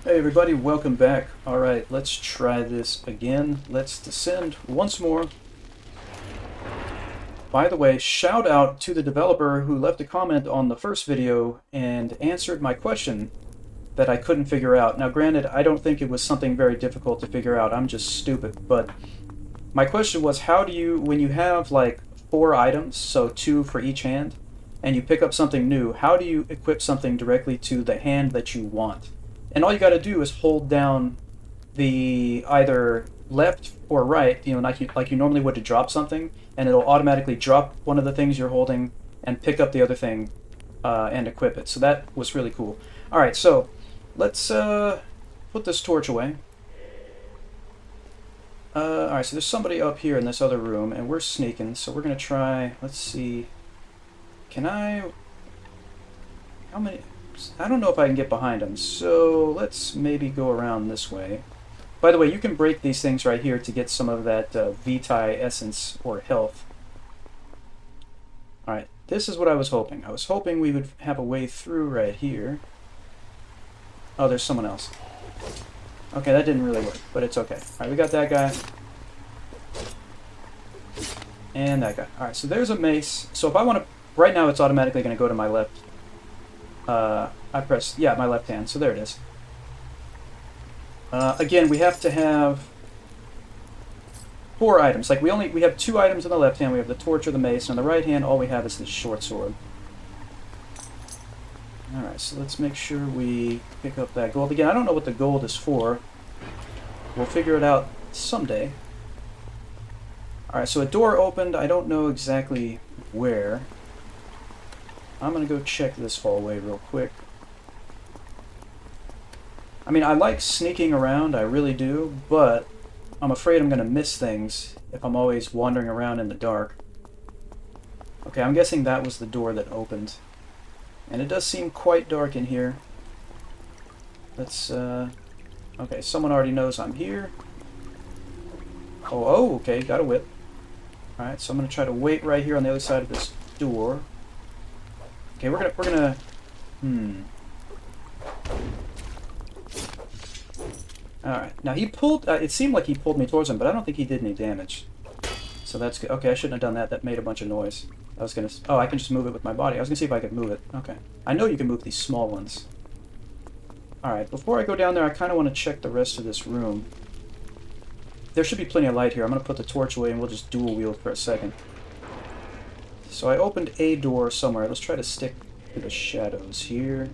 Hey everybody, welcome back. Alright, let's try this again. Let's descend once more. By the way, shout out to the developer who left a comment on the first video and answered my question that I couldn't figure out. Now granted, I don't think it was something very difficult to figure out, I'm just stupid, but my question was, how do you, when you have like 4 items, so 2 for each hand, and you pick up something new, how do you equip something directly to the hand that you want? And all you got to do is hold down the either left or right, like you normally would to drop something, and it'll automatically drop one of the things you're holding and pick up the other thing and equip it. So that was really cool. All right, so let's put this torch away. All right, so there's somebody up here in this other room, and we're sneaking. So we're gonna try. Let's see. Can I? How many? I don't know if I can get behind him. So let's maybe go around this way. By the way, you can break these things right here to get some of that Vitae essence or health. Alright, this is what I was hoping. I was hoping we would have a way through right here. Oh, there's someone else. Okay, that didn't really work, but it's okay. Alright, we got that guy. And that guy. Alright, so there's a mace. So if I want to... Right now it's automatically going to go to my left. I press... Yeah, my left hand. So there it is. Again, we have to have 4 items. Like we have 2 items on the left hand. We have the torch or the mace. And on the right hand, all we have is this short sword. All right, so let's make sure we pick up that gold. Again, I don't know what the gold is for. We'll figure it out someday. All right, so a door opened. I don't know exactly where. I'm gonna go check this hallway real quick. I mean, I like sneaking around, I really do, but I'm afraid I'm going to miss things if I'm always wandering around in the dark. Okay, I'm guessing that was the door that opened. And it does seem quite dark in here. Let's, okay, someone already knows I'm here. Oh, okay, got a whip. Alright, so I'm going to try to wait right here on the other side of this door. Okay, we're gonna, Alright, now he pulled, it seemed like he pulled me towards him, but I don't think he did any damage. So that's good. Okay, I shouldn't have done that. That made a bunch of noise. I was gonna, oh, I can just move it with my body. I was gonna see if I could move it. Okay. I know you can move these small ones. Alright, before I go down there, I kind of want to check the rest of this room. There should be plenty of light here. I'm gonna put the torch away and we'll just dual wield for a second. So I opened a door somewhere. Let's try to stick to the shadows here.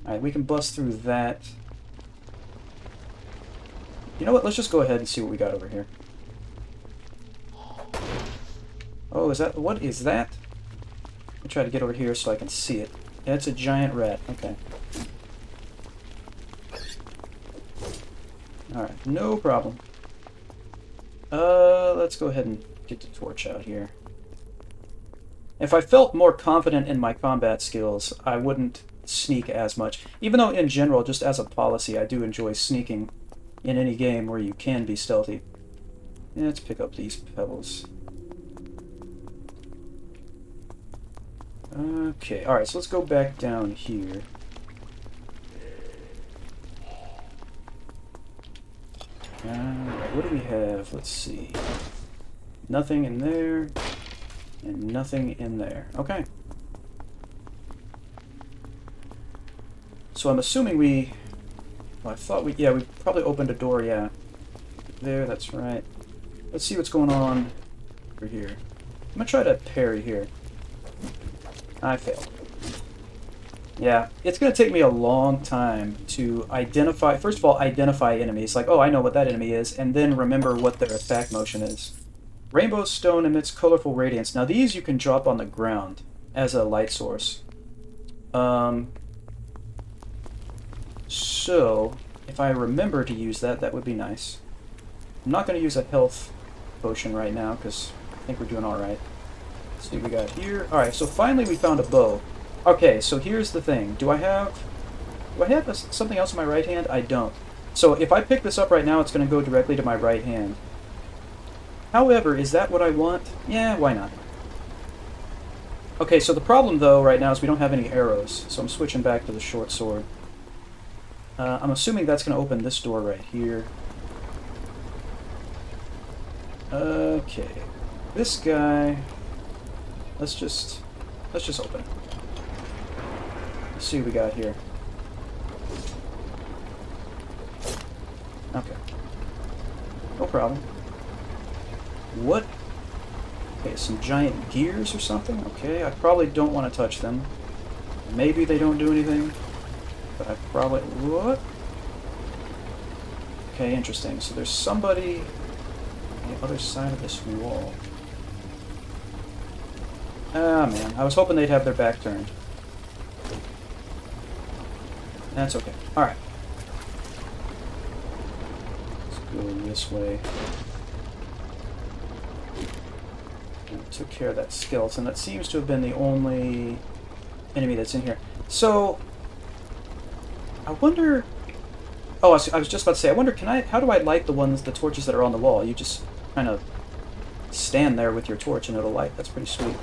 Alright, we can bust through that. You know what? Let's just go ahead and see what we got over here. Oh, is that... What is that? I'll try to get over here so I can see it. Yeah, it's a giant rat. Okay. Alright, no problem. Let's go ahead and get the torch out here. If I felt more confident in my combat skills, I wouldn't sneak as much. Even though in general, just as a policy, I do enjoy sneaking in any game where you can be stealthy. Yeah, let's pick up these pebbles. Okay, alright, so let's go back down here. Alright, what do we have? Let's see. Nothing in there, and nothing in there. Okay. So I'm assuming we... Well, I thought we... Yeah, we probably opened a door, yeah. There, that's right. Let's see what's going on over here. I'm gonna try to parry here. I failed. Yeah, it's gonna take me a long time to identify... First of all, identify enemies. Like, oh, I know what that enemy is, and then remember what their attack motion is. Rainbow stone emits colorful radiance. Now, these you can drop on the ground as a light source. So, if I remember to use that, that would be nice. I'm not going to use a health potion right now, because I think we're doing alright. Let's see what we got here. Alright, so finally we found a bow. Okay, so here's the thing. Do I have something else in my right hand? I don't. So if I pick this up right now, it's going to go directly to my right hand. However, is that what I want? Yeah, why not? Okay, so the problem though right now is we don't have any arrows, so I'm switching back to the short sword. I'm assuming that's going to open this door right here. Okay, this guy. Let's just open it. Let's see what we got here. Okay, no problem. What? Okay, some giant gears or something? Okay, I probably don't want to touch them. Maybe they don't do anything, but I probably... What? Okay, interesting. So there's somebody on the other side of this wall. Ah, man. I was hoping they'd have their back turned. That's okay. Alright. Let's go this way. Took care of that skeleton. That seems to have been the only enemy that's in here. So, I wonder... Oh, I was just about to say, I wonder, how do I light the torches that are on the wall? You just kind of stand there with your torch and it'll light. That's pretty sweet.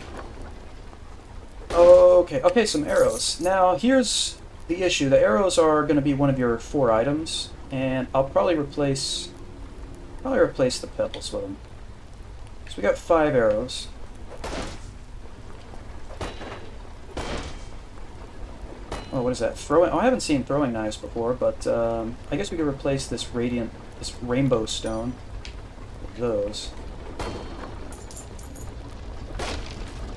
Okay, some arrows. Now, here's the issue. The arrows are going to be one of your 4 items, and I'll probably replace the pebbles with them. So we got 5 arrows. Oh, what is that? Throwing? Oh, I haven't seen throwing knives before, but I guess we could replace this rainbow stone with those.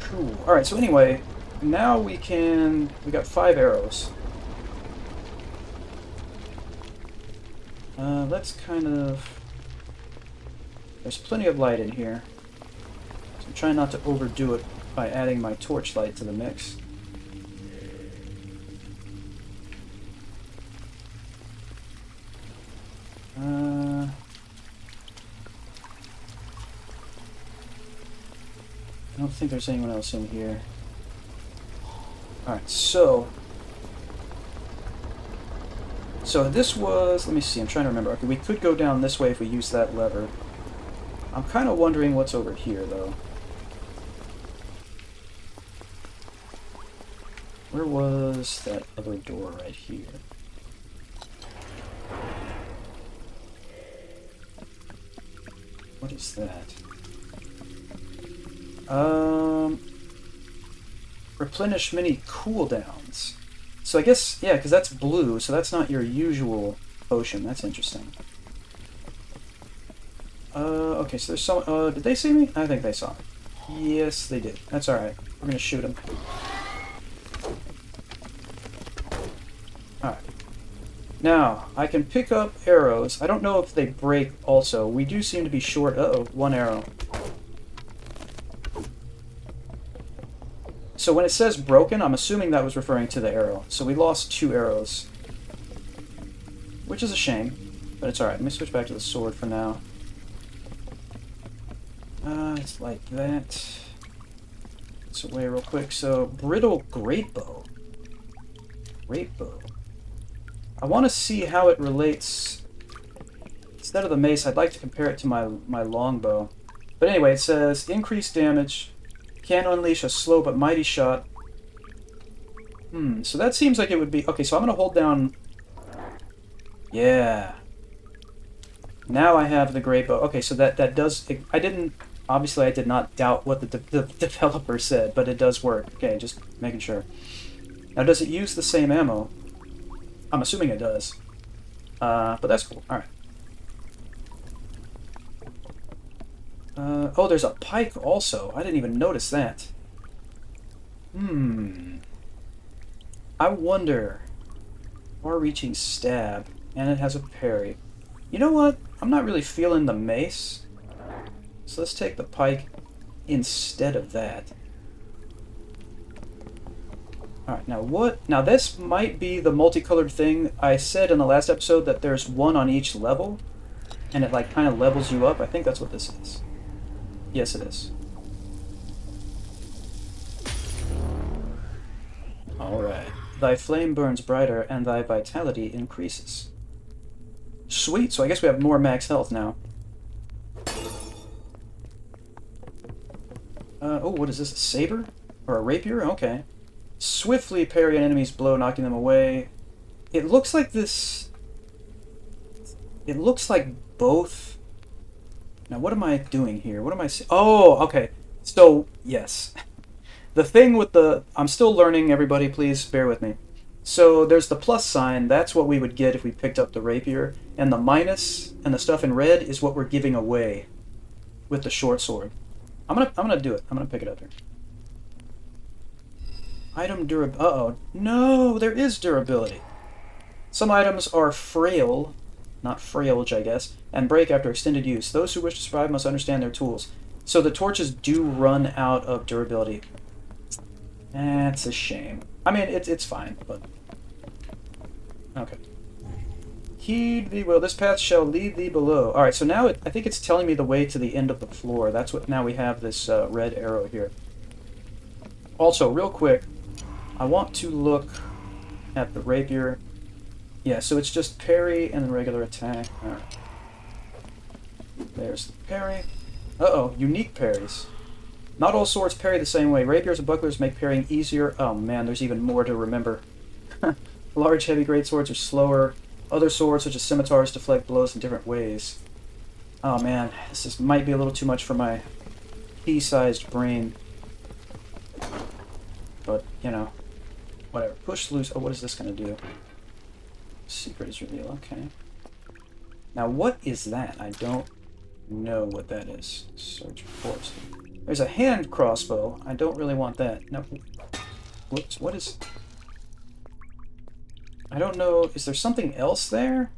Cool. All right. So anyway, now we got 5 arrows. Let's kind of. There's plenty of light in here. So I'm trying not to overdo it by adding my torchlight to the mix. I don't think there's anyone else in here. Alright, so this was, let me see, I'm trying to remember. Okay, we could go down this way if we use that lever. I'm kind of wondering what's over here, though. Where was that other door right here? What is that? Replenish mini cooldowns. So I guess, yeah, because that's blue, so that's not your usual potion. That's interesting. Okay, so there's some... did they see me? I think they saw me. Yes, they did. That's alright. We're gonna shoot them. Alright. Now, I can pick up arrows. I don't know if they break also. We do seem to be short... Uh-oh, 1 arrow. So when it says broken, I'm assuming that was referring to the arrow. So we lost 2 arrows. Which is a shame, but it's alright. Let me switch back to the sword for now. It's like that. It's away real quick. So, brittle great bow. Great bow. I want to see how it relates. Instead of the mace, I'd like to compare it to my longbow. But anyway, it says increased damage. Can unleash a slow but mighty shot. So that seems like it would be... Okay, so I'm going to hold down... Yeah. Now I have the great bow. Okay, so that does... I didn't... Obviously, I did not doubt what the developer said, but it does work. Okay, just making sure. Now, does it use the same ammo? I'm assuming it does. But that's cool. Alright. Oh, there's a pike also. I didn't even notice that. I wonder... Far-reaching stab. And it has a parry. You know what? I'm not really feeling the mace. So let's take the pike instead of that. Alright, now what? Now this might be the multicolored thing. I said in the last episode that there's 1 on each level. And it like kind of levels you up. I think that's what this is. Yes, it is. Alright. Thy flame burns brighter and thy vitality increases. Sweet, so I guess we have more max health now. Oh, what is this? A saber? Or a rapier? Okay. Swiftly parry an enemy's blow, knocking them away. It looks like this... It looks like both... Now, what am I doing here? What am I saying? Oh, okay. So, yes. The thing with the... I'm still learning, everybody. Please bear with me. So, there's the plus sign. That's what we would get if we picked up the rapier. And the minus and the stuff in red is what we're giving away with the short sword. I'm gonna do it. I'm gonna pick it up here. Item durability. Uh-oh. No, there is durability. Some items are frail, not frailge, I guess, and break after extended use. Those who wish to survive must understand their tools. So the torches do run out of durability. That's a shame. I mean, it's fine, but... Okay. Heed thee will. This path shall lead thee below. Alright, so now I think it's telling me the way to the end of the floor. That's what... Now we have this red arrow here. Also, real quick, I want to look at the rapier. Yeah, so it's just parry and then regular attack. Alright. There's the parry. Uh-oh, unique parries. Not all swords parry the same way. Rapiers and bucklers make parrying easier. Oh man, there's even more to remember. Large, heavy great swords are slower. Other swords, such as scimitars, deflect blows in different ways. Oh man, this might be a little too much for my pea-sized brain. But, you know, whatever. Push loose. Oh, what is this going to do? Secret is revealed. Okay. Now, what is that? I don't know what that is. Search reports. There's a hand crossbow. I don't really want that. No. Whoops. What is... I don't know. Is there something else there?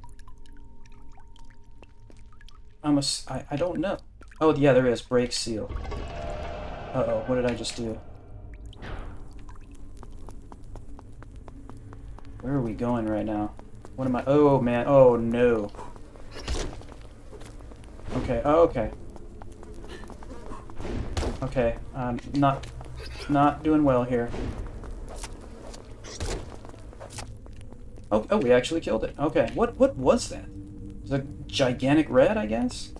I don't know. Oh, yeah, there is. Break seal. Uh-oh. What did I just do? Where are we going right now? What am I... Oh, man. Oh, no. Okay. Oh, okay. Okay. I'm not doing well here. Oh, we actually killed it. Okay. What was that? It was a gigantic red, I guess?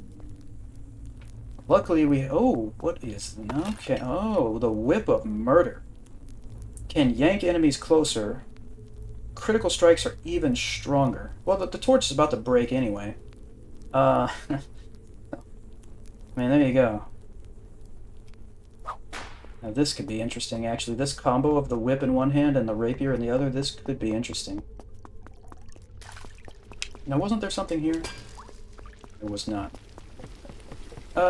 Luckily, we... Oh, what is... Okay. Oh, the whip of murder. Can yank enemies closer. Critical strikes are even stronger. Well, the torch is about to break anyway. Man, there you go. Now this could be interesting, actually. This combo of the whip in one hand and the rapier in the other, this could be interesting. Now, wasn't there something here? There was not.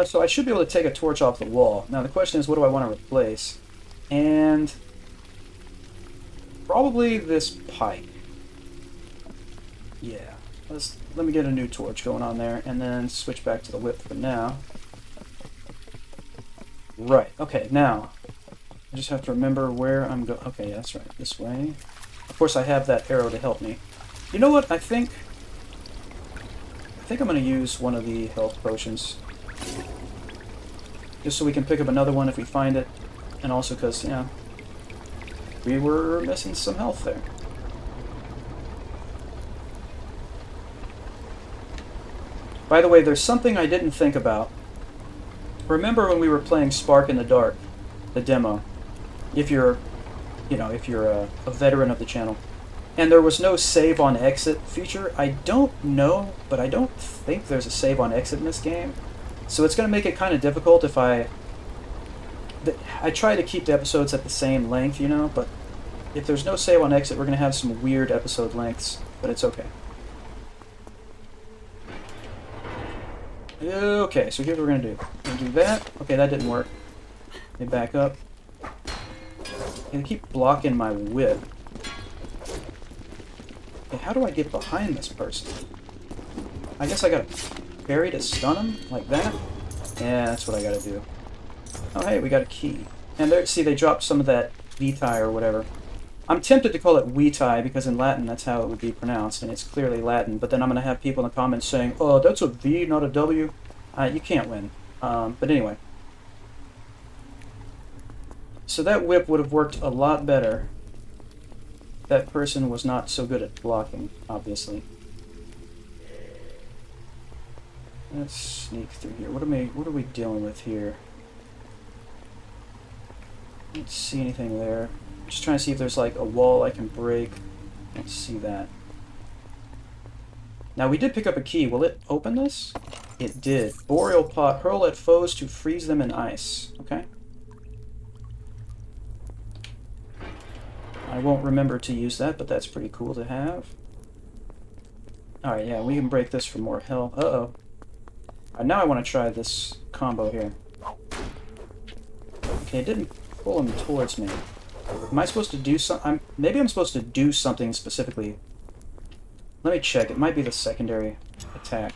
So I should be able to take a torch off the wall. Now, the question is, what do I want to replace? And... probably this pike. Yeah. Let me get a new torch going on there, and then switch back to the whip for now. Right. Okay, now... I just have to remember where I'm going. Okay, yeah, that's right. This way. Of course, I have that arrow to help me. You know what? I think I'm going to use one of the health potions. Just so we can pick up another one if we find it. And also because, you know, we were missing some health there. By the way, there's something I didn't think about. Remember when we were playing Spark in the Dark, the demo? If you're, you know, if you're a veteran of the channel. And there was no save on exit feature. I don't know, but I don't think there's a save on exit in this game. So it's going to make it kind of difficult if I try to keep the episodes at the same length, you know, but if there's no save on exit, we're going to have some weird episode lengths, but it's okay. Okay, so here's what we're going to do. We're going to do that. Okay, that didn't work. Let me back up. I'm going to keep blocking my whip. Okay, how do I get behind this person? I guess I got to parry to stun him? Like that? Yeah, that's what I got to do. Oh, hey, we got a key. And there, see, they dropped some of that vitae or whatever. I'm tempted to call it vitae because in Latin that's how it would be pronounced, and it's clearly Latin. But then I'm going to have people in the comments saying, oh, that's a V, not a W. You can't win. But anyway. So that whip would have worked a lot better. That person was not so good at blocking, obviously. Let's sneak through here. What are we dealing with here? Don't see anything there. Just trying to see if there's like a wall I can break. Don't see that. Now we did pick up a key. Will it open this? It did. Boreal pot. Hurl at foes to freeze them in ice. Okay. I won't remember to use that, but that's pretty cool to have. Alright, yeah, we can break this for more health. Uh-oh. Now I want to try this combo here. Okay, it didn't pull him towards me. Am I supposed to do something? Maybe I'm supposed to do something specifically. Let me check. It might be the secondary attack.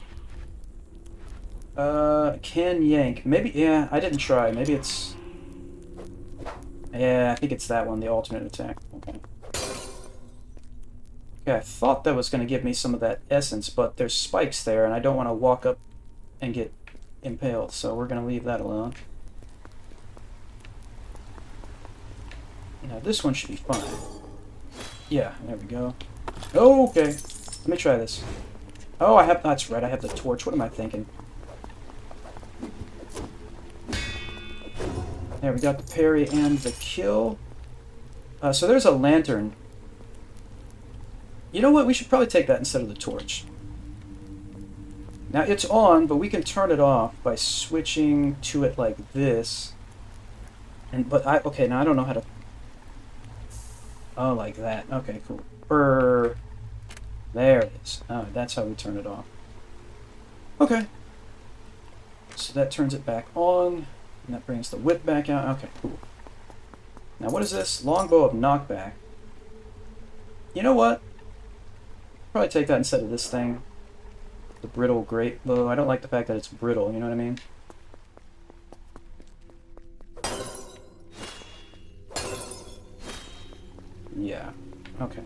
Can yank. Maybe, yeah, I didn't try. Maybe it's... Yeah, I think it's that one, the alternate attack. Okay. Okay, I thought that was going to give me some of that essence, but there's spikes there, and I don't want to walk up and get impaled, so we're going to leave that alone. Now, this one should be fine. Yeah, there we go. Okay, let me try this. Oh, I have... That's right, I have the torch. What am I thinking? There, we got the parry and the kill. So there's a lantern. You know what? We should probably take that instead of the torch. Now, it's on, but we can turn it off by switching to it like this. Okay, now I don't know how to... Oh, like that. Okay, cool. Brrr. There it is. Oh, that's how we turn it off. Okay. So that turns it back on. And that brings the whip back out. Okay, cool. Now what is this? Longbow of knockback. You know what? Probably take that instead of this thing. The brittle great bow. I don't like the fact that it's brittle, you know what I mean? Yeah. Okay.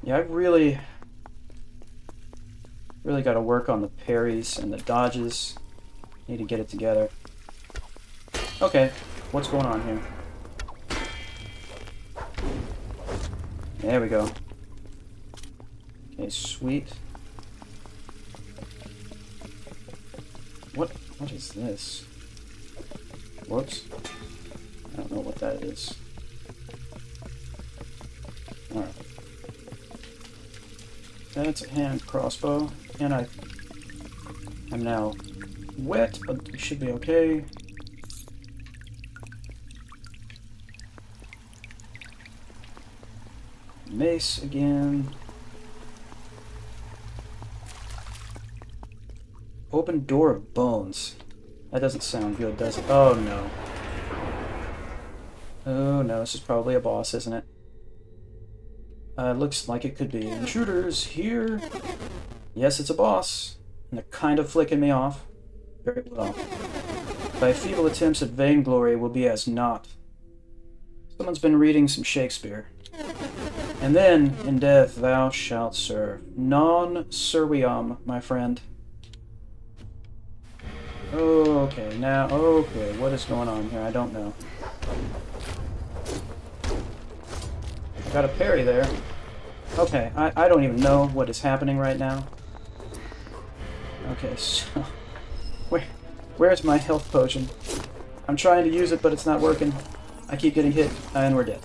Yeah, I really got to work on the parries and the dodges. Need to get it together. Okay, what's going on here? There we go. Okay, sweet. What is this? Whoops. I don't know what that is. Alright. That's a hand crossbow. And I'm now wet, but it should be okay. Mace again. Open door of bones. That doesn't sound good, does it? Oh no. Oh no, this is probably a boss, isn't it? Looks like it could be. Intruders here. Yes, it's a boss. And they're kind of flicking me off. Very well. Thy feeble attempts at vainglory will be as naught. Someone's been reading some Shakespeare. And then, in death, thou shalt serve. Non serviam, my friend. Okay, now, okay, what is going on here? I don't know. I got a parry there. Okay, I don't even know what is happening right now. Okay, so... Where's my health potion? I'm trying to use it, but it's not working. I keep getting hit, and we're dead.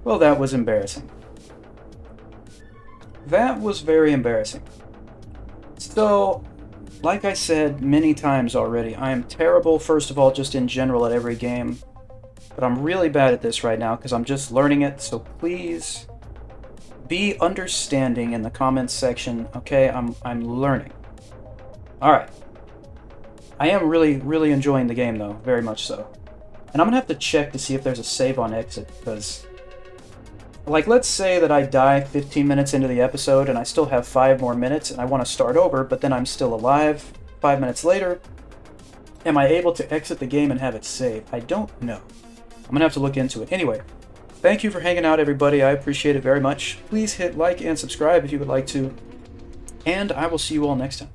Well, that was embarrassing. That was very embarrassing. So, like I said many times already, I am terrible, first of all, just in general at every game. But I'm really bad at this right now because I'm just learning it, so please be understanding in the comments section, okay? I'm learning. Alright. I am really enjoying the game, though, very much so. And I'm gonna have to check to see if there's a save on exit, because... Like, let's say that I die 15 minutes into the episode and I still have 5 more minutes and I want to start over, but then I'm still alive 5 minutes later. Am I able to exit the game and have it saved? I don't know. I'm going to have to look into it. Anyway, thank you for hanging out, everybody. I appreciate it very much. Please hit like and subscribe if you would like to. And I will see you all next time.